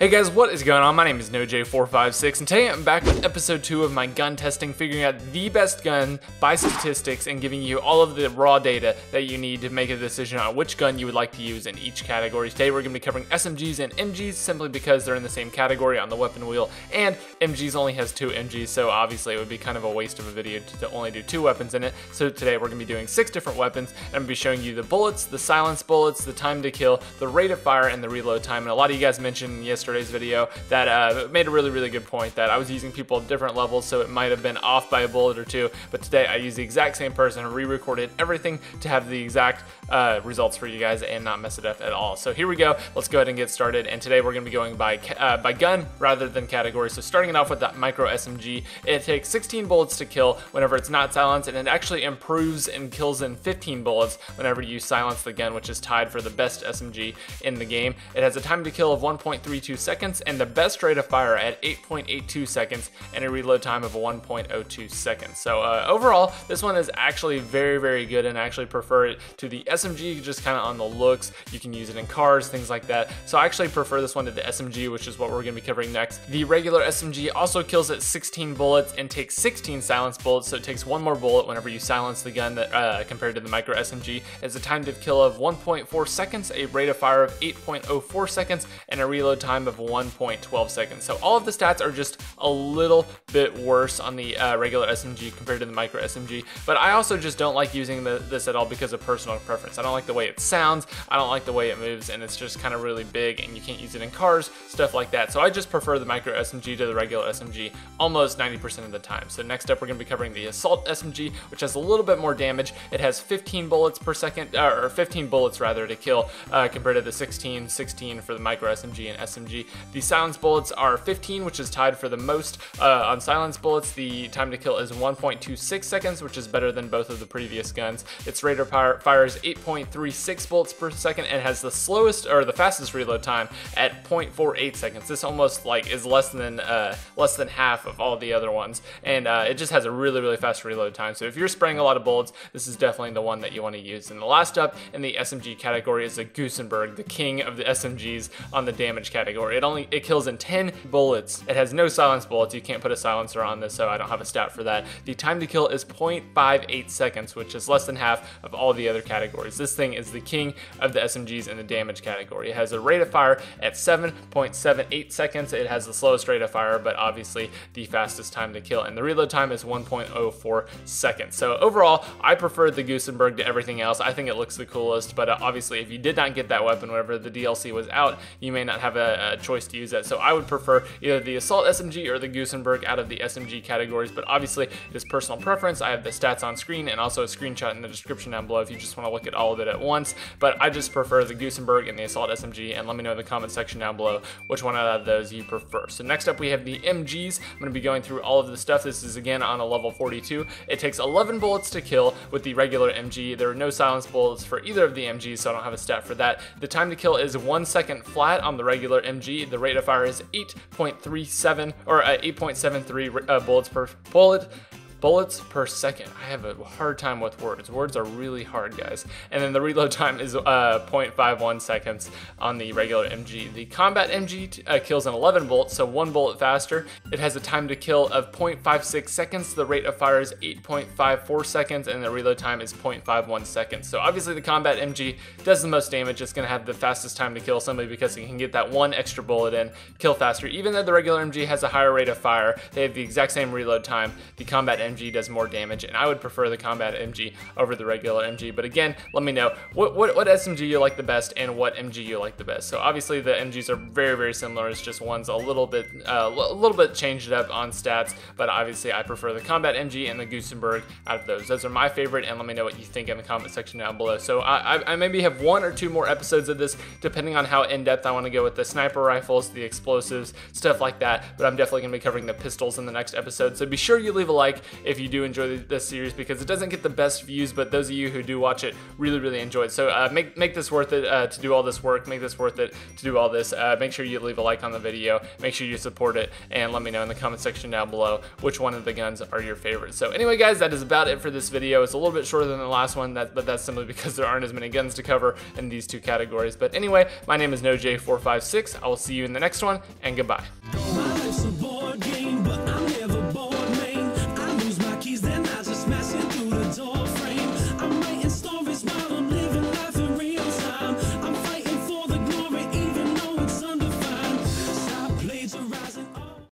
Hey guys, what is going on? My name is NoJ456 and today I'm back with episode 2 of my gun testing, figuring out the best gun by statistics and giving you all of the raw data that you need to make a decision on which gun you would like to use in each category. Today we're going to be covering SMGs and MGs simply because they're in the same category on the weapon wheel, and MGs only has 2 MGs, so obviously it would be kind of a waste of a video to only do 2 weapons in it. So today we're going to be doing 6 different weapons, and I'm going to be showing you the bullets, the silenced bullets, the time to kill, the rate of fire, and the reload time. And a lot of you guys mentioned yesterday's video that made a really good point that I was using people at different levels, so it might have been off by a bullet or two, but today I used the exact same person and re-recorded everything to have the exact results for you guys and not mess it up at all. So here we go, let's go ahead and get started, and today we're going to be going by gun rather than category. So starting it off with that micro SMG, it takes 16 bullets to kill whenever it's not silenced, and it actually improves and kills in 15 bullets whenever you silence the gun, which is tied for the best SMG in the game. It has a time to kill of 1.32 seconds and the best rate of fire at 8.82 seconds and a reload time of 1.02 seconds. So overall, this one is actually very good, and I actually prefer it to the SMG just kind of on the looks. You can use it in cars, things like that. So I actually prefer this one to the SMG, which is what we're going to be covering next. The regular SMG also kills at 16 bullets and takes 16 silenced bullets, so it takes 1 more bullet whenever you silence the gun that, compared to the micro SMG. It's a time to kill of 1.4 seconds, a rate of fire of 8.04 seconds, and a reload time of 1.12 seconds. So all of the stats are just a little bit worse on the regular SMG compared to the micro SMG, but I also just don't like using this at all because of personal preference. I don't like the way it sounds, I don't like the way it moves, and it's just kind of really big and you can't use it in cars, stuff like that. So I just prefer the micro SMG to the regular SMG almost 90% of the time. So next up we're going to be covering the assault SMG, which has a little bit more damage. It has 15 bullets per second, or 15 bullets rather, to kill compared to the 16 for the micro SMG and SMG. The silenced bullets are 15, which is tied for the most. On silenced bullets, the time to kill is 1.26 seconds, which is better than both of the previous guns. Its rate of fire is 8.36 bullets per second and has the slowest or the fastest reload time at 0.48 seconds. This almost like is less than half of all the other ones, and it just has a really fast reload time. So if you're spraying a lot of bullets, this is definitely the one that you want to use. And the last up in the SMG category is the Gusenberg, the king of the SMGs on the damage category. It kills in 10 bullets. It has no silenced bullets. You can't put a silencer on this, so I don't have a stat for that. The time to kill is 0.58 seconds, which is less than half of all the other categories. This thing is the king of the SMGs in the damage category. It has a rate of fire at 7.78 seconds. It has the slowest rate of fire, but obviously the fastest time to kill, and the reload time is 1.04 seconds. So overall, I prefer the Gusenberg to everything else. I think it looks the coolest, but obviously if you did not get that weapon whenever the DLC was out, you may not have a choice to use that. So I would prefer either the assault SMG or the Gusenberg out of the SMG categories, but obviously it is personal preference. I have the stats on screen and also a screenshot in the description down below if you just want to look at all of it at once, but I just prefer the Gusenberg and the assault SMG, and let me know in the comment section down below which one out of those you prefer. So next up we have the MGs. I'm going to be going through all of the stuff. This is again on a level 42. It takes 11 bullets to kill with the regular MG. There are no silenced bullets for either of the MGs, so I don't have a stat for that. The time to kill is 1 second flat on the regular MG. The rate of fire is 8.37 or 8.73 bullets per second. I have a hard time with words. Words are really hard, guys. And then the reload time is 0.51 seconds on the regular MG. The combat MG kills in 11 bullets, so 1 bullet faster. It has a time to kill of 0.56 seconds. The rate of fire is 8.54 seconds, and the reload time is 0.51 seconds. So obviously the combat MG does the most damage. It's going to have the fastest time to kill simply because it can get that 1 extra bullet in, kill faster. Even though the regular MG has a higher rate of fire, they have the exact same reload time. The combat MG does more damage, and I would prefer the combat MG over the regular MG. But again, let me know what SMG you like the best and what MG you like the best. So obviously the MGs are very similar. It's just one's a little bit changed up on stats, but obviously I prefer the combat MG and the Gusenberg out of those. Those are my favorite, and let me know what you think in the comment section down below. So I maybe have 1 or 2 more episodes of this depending on how in-depth I want to go with the sniper rifles, the explosives, stuff like that, but I'm definitely going to be covering the pistols in the next episode. So be sure you leave a like if you do enjoy this series, because it doesn't get the best views, but those of you who do watch it really enjoy it. So make this worth it to do all this work, make this worth it to do all this. Make sure you leave a like on the video, make sure you support it, and let me know in the comment section down below which one of the guns are your favorite. So anyway guys, that is about it for this video. It's a little bit shorter than the last one, but that's simply because there aren't as many guns to cover in these two categories. But anyway, my name is NoJ456. I will see you in the next one, and goodbye.